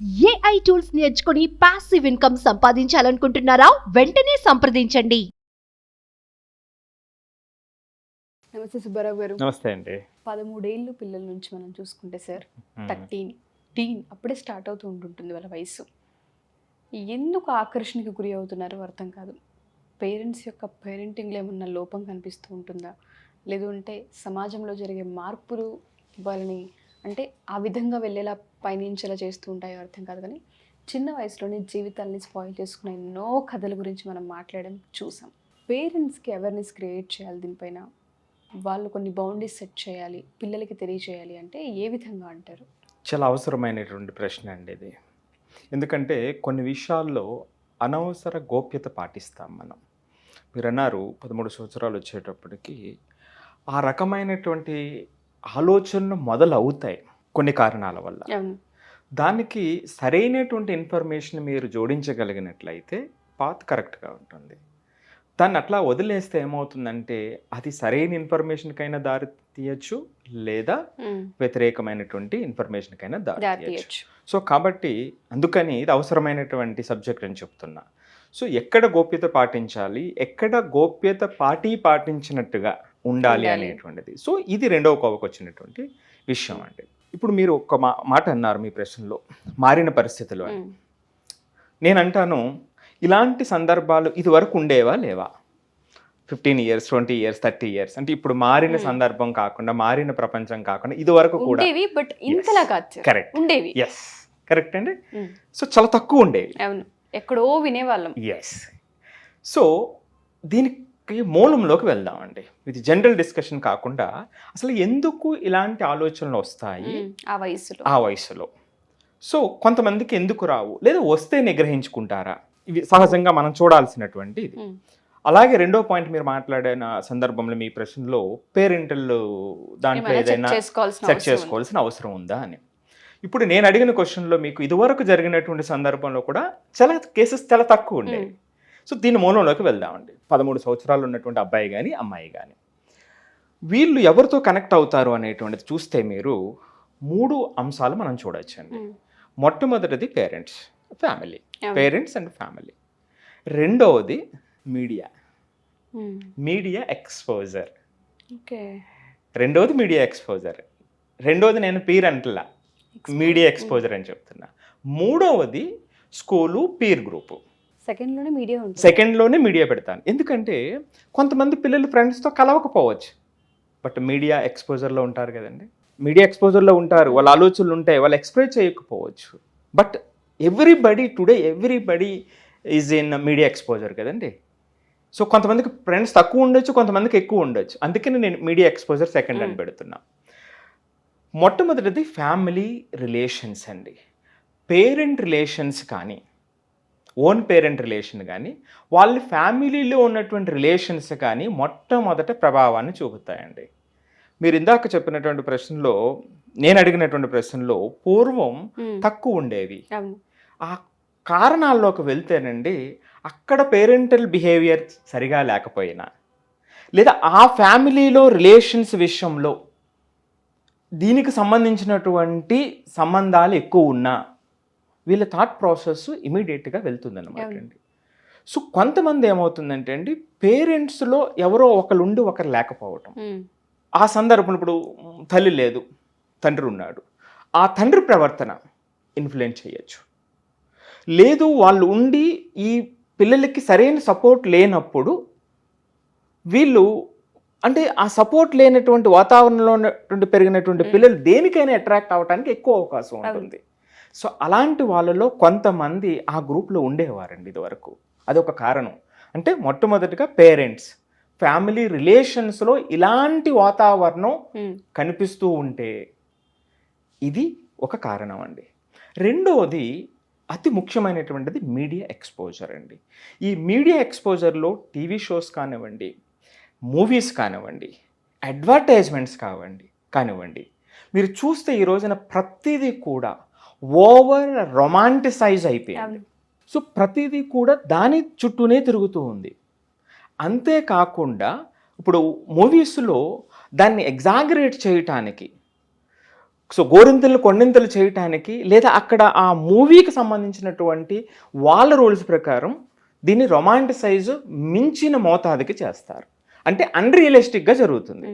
AI tools నేర్చుకుని passive income సంపాదించాలనుకుంటున్నారా? వెంటనే సంప్రదించండి. నమస్తే సుబ్బారావు గారు. నమస్తే అండి. 13 ఏళ్ళు పిల్లల నుంచి మనం చూసుకుంటే సార్ 13 టీన్ అప్పుడే స్టార్ట్ అవుతూ ఉంటుంటుంది వాళ్ళ వయసు. ఎందుకు ఆకర్షణకి గురి అవుతున్నారో అర్థం కాదు. పేరెంట్స్ యొక్క పేరెంటింగ్లో ఏమన్నా లోపం కనిపిస్తూ ఉంటుందా, లేదు అంటే సమాజంలో జరిగే మార్పులు వాళ్ళని అంటే ఆ విధంగా వెళ్ళేలా పయనించేలా చేస్తూ ఉంటాయో అర్థం కాదు. కానీ చిన్న వయసులోనే జీవితాలని స్పాయిల్ చేసుకునే ఎన్నో కథల గురించి మనం మాట్లాడడం చూసాం. పేరెంట్స్కి అవేర్నెస్ క్రియేట్ చేయాలి, దీనిపైన వాళ్ళు కొన్ని బౌండరీస్ సెట్ చేయాలి, పిల్లలకి తెలియజేయాలి అంటే ఏ విధంగా అంటారు? చాలా అవసరమైనటువంటి ప్రశ్న అండి ఇది. ఎందుకంటే కొన్ని విషయాల్లో అనవసర గోప్యత పాటిస్తాం మనం. మీరు అన్నారు 13 సంవత్సరాలు వచ్చేటప్పటికి ఆ రకమైనటువంటి ఆలోచనలు మొదలవుతాయి కొన్ని కారణాల వల్ల. దానికి సరైనటువంటి ఇన్ఫర్మేషన్ మీరు జోడించగలిగినట్లయితే పాత్ కరెక్ట్గా ఉంటుంది. దాన్ని అట్లా వదిలేస్తే ఏమవుతుందంటే అది సరైన ఇన్ఫర్మేషన్కైనా దారి తీయచ్చు, లేదా వ్యతిరేకమైనటువంటి ఇన్ఫర్మేషన్కైనా దారి తీయచ్చు. సో కాబట్టి అందుకని ఇది అవసరమైనటువంటి సబ్జెక్ట్ అని చెప్తున్నా. సో ఎక్కడ గోప్యత పాటించాలి, ఎక్కడ గోప్యత పాటించినట్టుగా ఉండాలి అనేటువంటిది. సో ఇది రెండవ కోవకు వచ్చినటువంటి విషయం అండి. ఇప్పుడు మీరు ఒక మాట అన్నారు మీ ప్రశ్నలో, మారిన పరిస్థితులు అని. నేను అంటాను, ఇలాంటి సందర్భాలు ఇది వరకు ఉండేవా లేవా? 15 years, 20 years, 30 years అంటే ఇప్పుడు మారిన సందర్భం కాకుండా, మారిన ప్రపంచం కాకుండా ఇది వరకు కూడా కరెక్ట్ ఉండేవి. ఎస్, కరెక్ట్ అండి. సో చాలా తక్కువ ఉండేవి, ఎక్కడో వినేవాళ్ళం. ఎస్. సో దీనికి మూలంలోకి వెళ్దామండి. ఇది జనరల్ డిస్కషన్ కాకుండా అసలు ఎందుకు ఇలాంటి ఆలోచనలు వస్తాయి ఆ వయసులో. సో కొంతమందికి ఎందుకు రావు, లేదా వస్తే నిగ్రహించుకుంటారా, ఇవి సహజంగా మనం చూడాల్సినటువంటి ఇది. అలాగే రెండో పాయింట్ మీరు మాట్లాడిన సందర్భంలో మీ ప్రశ్నలో పేరెంటల్ దాంట్లో ఏదైనా సెట్ చేసుకోవాల్సిన అవసరం ఉందా అని. ఇప్పుడు నేను అడిగిన క్వశ్చన్లో మీకు ఇదివరకు జరిగినటువంటి సందర్భంలో కూడా చాలా కేసెస్ చాలా తక్కువ ఉండేవి. సో దీని మూలంలోకి వెళ్దామండి. 13 సంవత్సరాలు ఉన్నటువంటి అబ్బాయి కానీ అమ్మాయి కానీ వీళ్ళు ఎవరితో కనెక్ట్ అవుతారు అనేటువంటిది చూస్తే మీరు 3 అంశాలు మనం చూడొచ్చండి. మొట్టమొదటిది ఫ్యామిలీ, పేరెంట్స్ అండ్ ఫ్యామిలీ. రెండవది మీడియా ఎక్స్పోజర్. రెండవది నేను అంటలా, మీడియా ఎక్స్పోజర్ అని చెప్తున్నా. మూడవది స్కూలు, పీర్ గ్రూపు. సెకండ్లోనే మీడియా పెడతాను. ఎందుకంటే కొంతమంది పిల్లలు ఫ్రెండ్స్తో కలవకపోవచ్చు, బట్ మీడియా ఎక్స్పోజర్లో ఉంటారు కదండి. మీడియా ఎక్స్పోజర్లో ఉంటారు, వాళ్ళ ఆలోచనలు ఉంటాయి, వాళ్ళు ఎక్స్ప్రెస్ చేయకపోవచ్చు. But everybody is in media exposure కదండి. సో కొంతమందికి ఫ్రెండ్స్ తక్కువ ఉండొచ్చు, కొంతమందికి ఎక్కువ ఉండొచ్చు. అందుకని నేను మీడియా ఎక్స్పోజర్ సెకండ్ అని పెడుతున్నా. మొట్టమొదటిది ఫ్యామిలీ రిలేషన్స్ అండి. పేరెంట్ రిలేషన్స్ కానీ, ఓన్ పేరెంట్ రిలేషన్ కానీ, వాళ్ళ ఫ్యామిలీలో ఉన్నటువంటి రిలేషన్స్ కానీ మొట్టమొదట ప్రభావాన్ని చూపుతాయండి. మీరు ఇందాక చెప్పినటువంటి ప్రశ్నలో, నేను అడిగినటువంటి ప్రశ్నలో పూర్వం తక్కువ ఉండేవి. ఆ కారణాల్లోకి వెళ్తేనండి, అక్కడ పేరెంటల్ బిహేవియర్ సరిగా లేకపోయినా, లేదా ఆ ఫ్యామిలీలో రిలేషన్స్ విషయంలో దీనికి సంబంధించినటువంటి సంబంధాలు ఎక్కువ ఉన్నా వీళ్ళ థాట్ ప్రాసెస్ ఇమీడియట్గా వెళ్తుందన్నమాట అండి. సో కొంతమంది ఏమవుతుందంటే అండి, పేరెంట్స్లో ఎవరో ఒకరు ఒకరు లేకపోవటం. ఆ సందర్భంలో ఇప్పుడు తల్లి లేదు, తండ్రి ఉన్నాడు, ఆ తండ్రి ప్రవర్తన ఇన్ఫ్లుయెన్స్ చేయొచ్చు. లేదు వాళ్ళు ఉండి ఈ పిల్లలకి సరైన సపోర్ట్ లేనప్పుడు వీళ్ళు అంటే ఆ సపోర్ట్ లేనటువంటి వాతావరణంలో ఉన్నటువంటి పెరిగినటువంటి పిల్లలు దేనికైనా అట్రాక్ట్ అవ్వడానికి ఎక్కువ అవకాశం ఉంటుంది. సో అలాంటి వాళ్ళలో కొంతమంది ఆ గ్రూప్లో ఉండేవారండి ఇదివరకు. అదొక కారణం. అంటే మొట్టమొదటిగా పేరెంట్స్, ఫ్యామిలీ రిలేషన్స్లో ఇలాంటి వాతావరణం కనిపిస్తూ ఉంటే ఇది ఒక కారణం అండి. రెండవది అతి ముఖ్యమైనటువంటిది మీడియా ఎక్స్పోజర్ అండి. ఈ మీడియా ఎక్స్పోజర్లో టీవీ షోస్ కానివ్వండి, మూవీస్ కానివ్వండి, అడ్వర్టైజ్మెంట్స్ కానివ్వండి, మీరు చూస్తే ఈ రోజున ప్రతిదీ కూడా ఓవర్ రొమాంటిసైజ్ అయిపోయింది. సో ప్రతిదీ కూడా దాని చుట్టూనే తిరుగుతూ ఉంది. అంతేకాకుండా ఇప్పుడు మూవీస్లో దాన్ని ఎగ్జాగరేట్ చేయటానికి సో గోరింతలు కొండింతలు చేయటానికి లేదా అక్కడ ఆ మూవీకి సంబంధించినటువంటి వాళ్ళ రూల్స్ ప్రకారం దీన్ని రొమాంటిసైజ్ మించిన మోతాదుకి చేస్తారు. అంటే అన్రియలిస్టిక్గా జరుగుతుంది.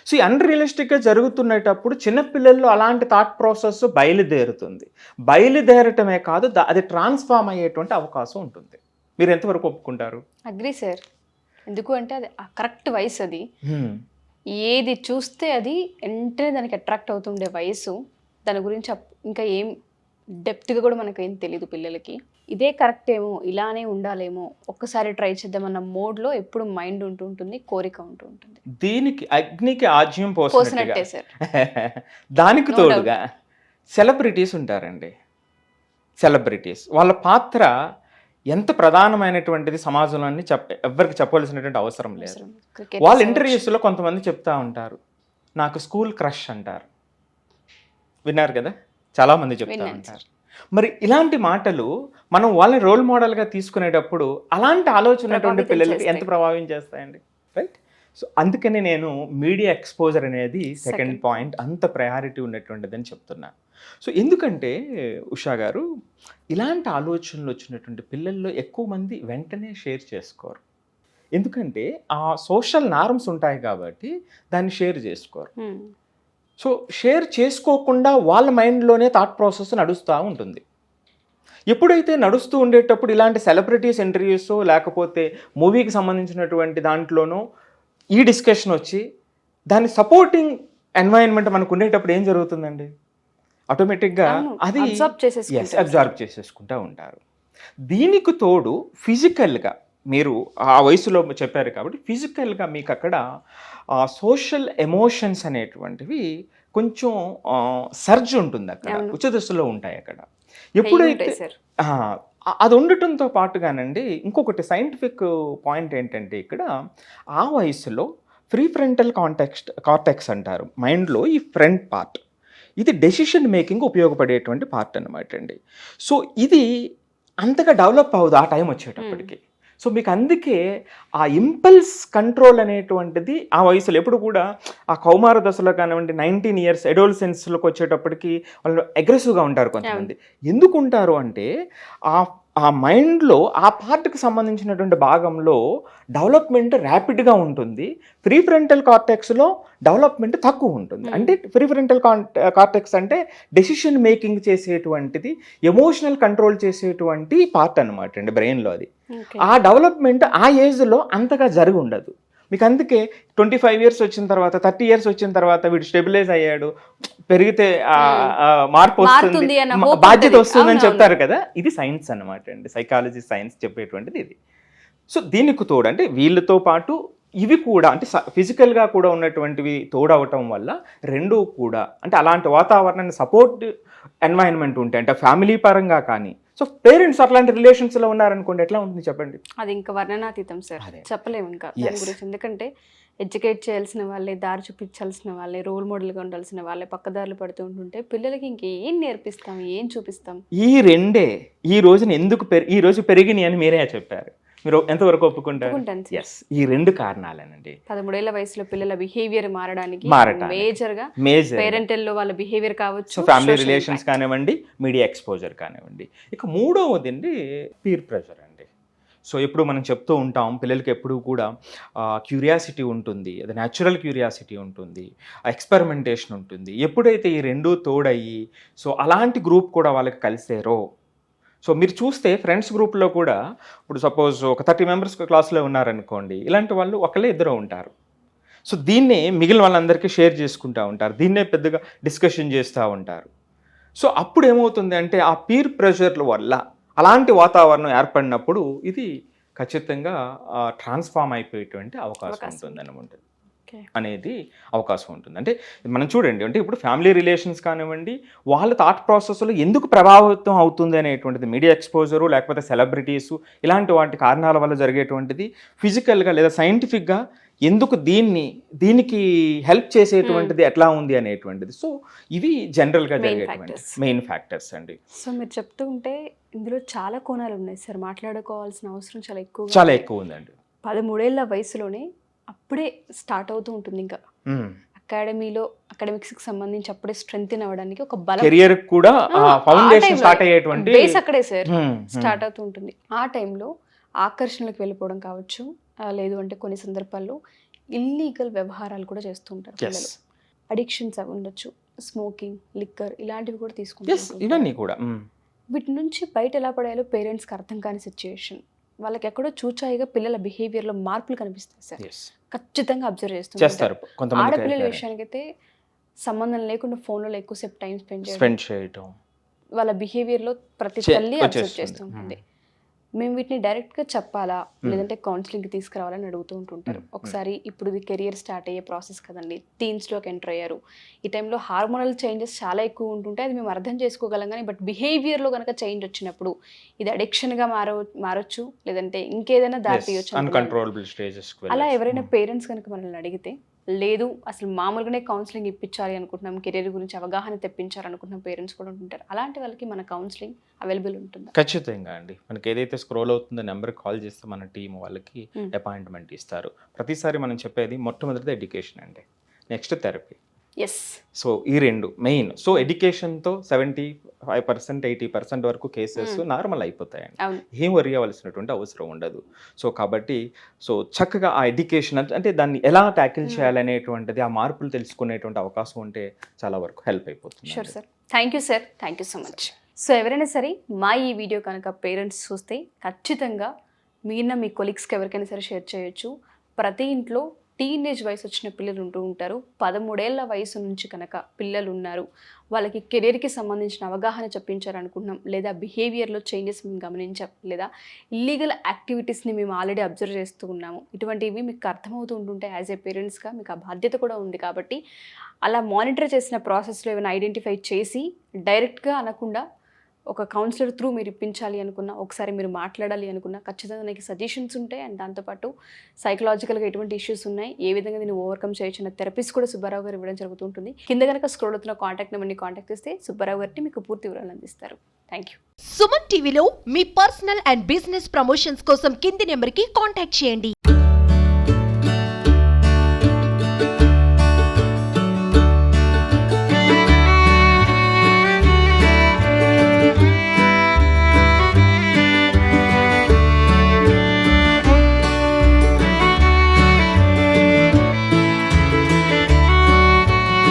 సో ఈ అన్రియలిస్టిక్గా జరుగుతున్నప్పుడు చిన్నపిల్లల్లో అలాంటి థాట్ ప్రాసెస్ బయలుదేరటమే కాదు, అది ట్రాన్స్ఫార్మ్ అయ్యేటువంటి అవకాశం ఉంటుంది. మీరు ఎంతవరకు ఒప్పుకుంటారు? Agree sir. ఎందుకు అంటే అది కరెక్ట్ వయసు, అది ఏది చూస్తే అది వెంటనే దానికి అట్రాక్ట్ అవుతుండే వయసు. దాని గురించి ఇంకా ఏం డెప్త్గా కూడా మనకు ఏం తెలియదు పిల్లలకి. ఇదే కరెక్ట్ ఏమో, ఇలానే ఉండాలేమో, ఒక్కసారి ట్రై చేద్దామన్న మోడ్లో ఎప్పుడు మైండ్ ఉంటుంటుంది, కోరిక ఉంటుంది. దీనికి అగ్నికి ఆజ్యం పోసినట్టే సార్. దానికి తోడుగా సెలబ్రిటీస్ ఉంటారండి. సెలబ్రిటీస్ వాళ్ళ పాత్ర ఎంత ప్రధానమైనటువంటిది సమాజంలో ఎవరికి చెప్పవలసినటువంటి అవసరం లేదు. వాళ్ళ ఇంటర్వ్యూస్లో కొంతమంది చెప్తా ఉంటారు, నాకు స్కూల్ క్రష్ అంటారు. విన్నారు కదా, చాలామంది చెప్తా ఉంటారు. మరి ఇలాంటి మాటలు మనం వాళ్ళని రోల్ మోడల్గా తీసుకునేటప్పుడు అలాంటి ఆలోచన పిల్లలకి ఎంత ప్రభావం చేస్తాయండి, రైట్? సో అందుకని నేను మీడియా ఎక్స్పోజర్ అనేది సెకండ్ పాయింట్ అంత ప్రయారిటీ ఉన్నటువంటిదని చెప్తున్నాను. సో ఎందుకంటే ఉషా గారు, ఇలాంటి ఆలోచనలు వచ్చినటువంటి పిల్లల్లో ఎక్కువ మంది వెంటనే షేర్ చేసుకోరు. ఎందుకంటే ఆ సోషల్ నార్మ్స్ ఉంటాయి కాబట్టి దాన్ని షేర్ చేసుకోరు. సో షేర్ చేసుకోకుండా వాళ్ళ మైండ్లోనే థాట్ ప్రాసెస్ నడుస్తూ ఉంటుంది. ఎప్పుడైతే నడుస్తూ ఉండేటప్పుడు ఇలాంటి సెలబ్రిటీస్ ఇంటర్వ్యూస్ లేకపోతే మూవీకి సంబంధించినటువంటి దాంట్లోనూ ఈ డిస్కషన్ వచ్చి దాని సపోర్టింగ్ ఎన్వైరన్మెంట్ మనకు ఉండేటప్పుడు ఏం జరుగుతుందండి, ఆటోమేటిక్గా అది అబ్జర్వ్ చేసేసుకుంటూ ఉంటారు. దీనికి తోడు ఫిజికల్గా మీరు ఆ వయసులో చెప్పారు కాబట్టి ఫిజికల్గా మీకు అక్కడ సోషల్ ఎమోషన్స్ అనేటువంటివి కొంచెం సర్జ్ ఉంటుంది, అక్కడ ఉచ్చ దశలో ఉంటాయి. అక్కడ ఎప్పుడైతే అది ఉండటంతో పాటుగానండి ఇంకొకటి సైంటిఫిక్ పాయింట్ ఏంటంటే ఇక్కడ ఆ వయసులో ప్రీఫ్రంటల్ కార్టెక్స్ అంటారు మైండ్లో, ఈ ఫ్రంట్ పార్ట్, ఇది డెసిషన్ మేకింగ్ ఉపయోగపడేటువంటి పార్ట్ అనమాట అండి. సో ఇది అంతగా డెవలప్ అవ్వదు ఆ టైం వచ్చేటప్పటికి. సో మీకు అందుకే ఆ ఇంపల్స్ కంట్రోల్ అనేటువంటిది ఆ వయసులో ఎప్పుడు కూడా ఆ కౌమార దశలో కానివ్వండి 19 years అడోలసెన్స్లోకి వచ్చేటప్పటికి వాళ్ళు అగ్రెసివ్గా ఉంటారు కొంతమంది. ఎందుకు ఉంటారు అంటే ఆ మైండ్లో ఆ పార్ట్కి సంబంధించినటువంటి భాగంలో డెవలప్మెంట్ ర్యాపిడ్గా ఉంటుంది. ప్రీఫ్రంటల్ కార్టెక్స్లో డెవలప్మెంట్ తక్కువ ఉంటుంది. అంటే ప్రీఫ్రంటల్ కార్టెక్స్ అంటే డెసిషన్ మేకింగ్ చేసేటువంటిది, ఎమోషనల్ కంట్రోల్ చేసేటువంటి పార్ట్ అనమాట అండి బ్రెయిన్లో. అది ఆ డెవలప్మెంట్ ఆ ఏజ్లో అంతగా జరిగి ఉండదు. మీకు అందుకే 25 years వచ్చిన తర్వాత 30 years వచ్చిన తర్వాత వీడు స్టెబిలైజ్ అయ్యాడు, పెరిగితే మార్పు వస్తుంది, బాధ్యత వస్తుందని చెప్తారు కదా. ఇది సైన్స్ అనమాట అండి, సైకాలజీ సైన్స్ చెప్పేటువంటిది ఇది. సో దీనికి తోడు అంటే వీళ్ళతో పాటు ఇవి కూడా అంటే ఫిజికల్గా కూడా ఉన్నటువంటివి తోడవటం వల్ల రెండూ కూడా అంటే అలాంటి వాతావరణాన్ని సపోర్ట్ ఎన్వైరన్మెంట్ ఉంటే అంటే ఫ్యామిలీ పరంగా కానీ, సో పేరెంట్స్ అట్లాంటి రిలేషన్స్లో ఉన్నారనుకోండి ఎట్లా ఉంటుంది చెప్పండి. అది ఇంకా వర్ణనాతీతం సార్, చెప్పలేము ఇంకా దాని గురించి. ఎందుకంటే ఎడ్యుకేట్ చేయాల్సిన వాళ్ళే, దారి చూపించాల్సిన వాళ్ళే, రోల్ మోడల్గా ఉండాల్సిన వాళ్ళే పక్కదారులు పడుతూ ఉంటుంటే పిల్లలకి ఇంకేం నేర్పిస్తాం, ఏం చూపిస్తాం? ఈ రెండే ఈ రోజు పెరిగినాయి అని మీరే చెప్పారు. మీరు ఎంతవరకు ఒప్పుకుంటారు? ఈ రెండు కారణాలేనండి. 13 ఏళ్ల వయసులో పిల్లల బిహేవియర్ మారడానికి మేజర్గా పేరెంటల్లో వాళ్ళ బిహేవియర్ కావచ్చు, ఫ్యామిలీ రిలేషన్స్ కానివ్వండి, మీడియా ఎక్స్పోజర్ కానివ్వండి. ఇక మూడవది అండి పీర్ ప్రెషర్ అండి. సో ఎప్పుడు మనం చెప్తూ ఉంటాం పిల్లలకి ఎప్పుడు కూడా క్యూరియాసిటీ ఉంటుంది, అది న్యాచురల్ క్యూరియాసిటీ ఉంటుంది, ఎక్స్పెరిమెంటేషన్ ఉంటుంది. ఎప్పుడైతే ఈ రెండూ తోడయ్యి సో అలాంటి గ్రూప్ కూడా వాళ్ళకి కలిసారో, సో మీరు చూస్తే ఫ్రెండ్స్ గ్రూప్లో కూడా ఇప్పుడు సపోజ్ ఒక 30 members క్లాస్లో ఉన్నారనుకోండి, ఇలాంటి వాళ్ళు ఒకళ్ళే ఇద్దరు ఉంటారు. సో దీన్నే మిగిలిన వాళ్ళందరికీ షేర్ చేసుకుంటూ ఉంటారు, దీన్నే పెద్దగా డిస్కషన్ చేస్తూ ఉంటారు. సో అప్పుడు ఏమవుతుంది అంటే ఆ పీర్ ప్రెషర్ల వల్ల అలాంటి వాతావరణం ఏర్పడినప్పుడు ఇది ఖచ్చితంగా ట్రాన్స్ఫార్మ్ అయిపోయేటువంటి అవకాశం ఉంటుంది అనమాట అనేది అవకాశం ఉంటుంది. అంటే మనం చూడండి, అంటే ఇప్పుడు ఫ్యామిలీ రిలేషన్స్ కానివ్వండి, వాళ్ళ థాట్ ప్రాసెస్లో ఎందుకు ప్రభావితం అవుతుంది అనేటువంటిది మీడియా ఎక్స్పోజరు లేకపోతే సెలబ్రిటీసు ఇలాంటి వాటి కారణాల వల్ల జరిగేటువంటిది ఫిజికల్గా లేదా సైంటిఫిక్గా ఎందుకు దీనికి హెల్ప్ చేసేటువంటిది ఎట్లా ఉంది అనేటువంటిది. సో ఇవి జనరల్గా జరిగేటువంటి మెయిన్ ఫ్యాక్టర్స్ అండి. సో మీరు చెప్తూ ఉంటే ఇందులో చాలా కోణాలు ఉన్నాయి సార్, మాట్లాడుకోవాల్సిన అవసరం చాలా ఎక్కువ ఉందండి. 13 ఏళ్ల వయసులోనే అప్పుడే స్టార్ట్ అవుతూ ఉంటుంది ఇంకా అకాడమీలో అకాడమిక్స్కి సంబంధించి అప్పుడే స్ట్రెంగ్ అవ్వడానికి ఒక బలం కెరియర్ కూడా ఫౌండేషన్ స్టార్ట్ అయ్యేటువంటి బేస్ అక్కడే సార్ స్టార్ట్ అవుతూ ఉంటుంది. ఆ టైంలో ఆకర్షణలకు వెళ్ళిపోవడం కావచ్చు, లేదు అంటే కొన్ని సందర్భాల్లో ఇల్లీగల్ వ్యవహారాలు కూడా చేస్తూ ఉంటారు పిల్లలు. అడిక్షన్స్ అవి ఉండొచ్చు, స్మోకింగ్, లిక్కర్ ఇలాంటివి కూడా తీసుకుంటారు. ఇవన్నీ కూడా వీటి నుంచి బయట ఎలా పడేయాలో పేరెంట్స్కి అర్థం కాని సిచ్యుయేషన్. వాళ్ళకి ఎక్కడో చూచాయిగా పిల్లల బిహేవియర్లో మార్పులు కనిపిస్తాయి సార్, ఖచ్చితంగా అబ్జర్వ్ చేస్తారు. ఆడపిల్లల విషయానికైతే సంబంధం లేకుండా ఫోన్లో ఎక్కువసేపు టైం స్పెండ్ చేయడం, వాళ్ళ బిహేవియర్లో ప్రతి తల్లి అబ్జర్వ్ చేస్తుంటుంది. మేము వీటిని డైరెక్ట్గా చెప్పాలా లేదంటే కౌన్సిలింగ్కి తీసుకురావాలని అడుగుతూ ఉంటుంటారు. ఒకసారి ఇప్పుడు ఇది కెరియర్ స్టార్ట్ అయ్యే ప్రాసెస్ కదండి, టీన్స్లోకి ఎంటర్ అయ్యారు. ఈ టైంలో హార్మోనల్ చేంజెస్ చాలా ఎక్కువ ఉంటుంటాయి, అది మేము అర్థం చేసుకోగలం. కానీ బట్ బిహేవియర్లో కనుక చేంజ్ వచ్చినప్పుడు ఇది అడిక్షన్గా మారొచ్చు, లేదంటే ఇంకేదైనా దారి తీయొచ్చు. అలా ఎవరైనా పేరెంట్స్ కనుక మనల్ని అడిగితే, లేదు అసలు మామూలుగానే కౌన్సిలింగ్ ఇప్పించాలి అనుకుంటున్నాం, కెరీర్ గురించి అవగాహన తెప్పించాలనుకుంటున్నాం పేరెంట్స్ కూడా ఉంటుంటారు. అలాంటి వాళ్ళకి మన కౌన్సిలింగ్ అవైలబుల్ ఉంటుంది. ఖచ్చితంగా అండి. మనకి ఏదైతే స్క్రోల్ అవుతుందో నెంబర్కి కాల్ చేస్తే మన టీం వాళ్ళకి అపాయింట్మెంట్ ఇస్తారు. ప్రతిసారి మనం చెప్పేది మొట్టమొదటిది ఎడ్యుకేషన్ అండి, నెక్స్ట్ థెరపీ. ఎస్. సో ఈ రెండు మెయిన్. సో ఎడ్యుకేషన్తో 75%, 80% వరకు కేసెస్ నార్మల్ అయిపోతాయండి, ఏం వరి అవ్వాల్సినటువంటి అవసరం ఉండదు. సో కాబట్టి చక్కగా ఆ ఎడ్యుకేషన్ అంటే దాన్ని ఎలా ట్యాకిల్ చేయాలనేటువంటిది, ఆ మార్పులు తెలుసుకునేటువంటి అవకాశం ఉంటే చాలా వరకు హెల్ప్ అయిపోతుంది. Sure sir, thank you sir, thank you so much. So ఎవరైనా సరే మా ఈ వీడియో కనుక పేరెంట్స్ చూస్తే ఖచ్చితంగా మీన్న మీ కొలీగ్స్కి ఎవరికైనా సరే షేర్ చేయొచ్చు. ప్రతి ఇంట్లో టీనేజ్ వయసు వచ్చిన పిల్లలు ఉంటూ ఉంటారు. 13 ఏళ్ల వయసు నుంచి కనుక పిల్లలు ఉన్నారు, వాళ్ళకి కెరీర్కి సంబంధించిన అవగాహన చెప్పించాలనుకుంటున్నాం, లేదా బిహేవియర్లో చేంజెస్ మేము గమనించాం, లేదా ఇల్లీగల్ యాక్టివిటీస్ని మేము ఆల్రెడీ అబ్జర్వ్ చేస్తూ ఉన్నాము. ఇటువంటివి మీకు అర్థమవుతూ ఉంటుంటే యాజ్ ఏ పేరెంట్స్గా మీకు ఆ బాధ్యత కూడా ఉంది. కాబట్టి అలా మానిటర్ చేసిన ప్రాసెస్లో ఏమైనా ఐడెంటిఫై చేసి డైరెక్ట్గా అనకుండా ఒక కౌన్సిలర్ త్రూ మీరు ఇప్పించాలి అనుకున్నా, ఒకసారి మీరు మాట్లాడాలి అనుకున్నా, ఖచ్చితంగా నాకు సజెషన్స్ ఉంటాయి. అండ్ దాంతోపాటు సైకలాజికల్గా ఎటువంటి ఇష్యూస్ ఉన్నాయి, ఏ విధంగా దీన్ని ఓవర్కమ్ చేయొచ్చు అన్న థెరపీస్ కూడా సుబ్బారావు గారు ఇవ్వడం జరుగుతుంటుంది. కింద కనుక స్క్రోల్ అవుతున్న కాంటాక్ట్ నెంబర్ని కాంటాక్ట్ చేస్తే సుబ్బారావు గారిని మీకు పూర్తి వివరాలు అందిస్తారు. Thank you. సుమన్ టీవీలో మీ పర్సనల్ అండ్ బిజినెస్ ప్రమోషన్స్ కోసం కింది నెంబర్కి కాంటాక్ట్ చేయండి.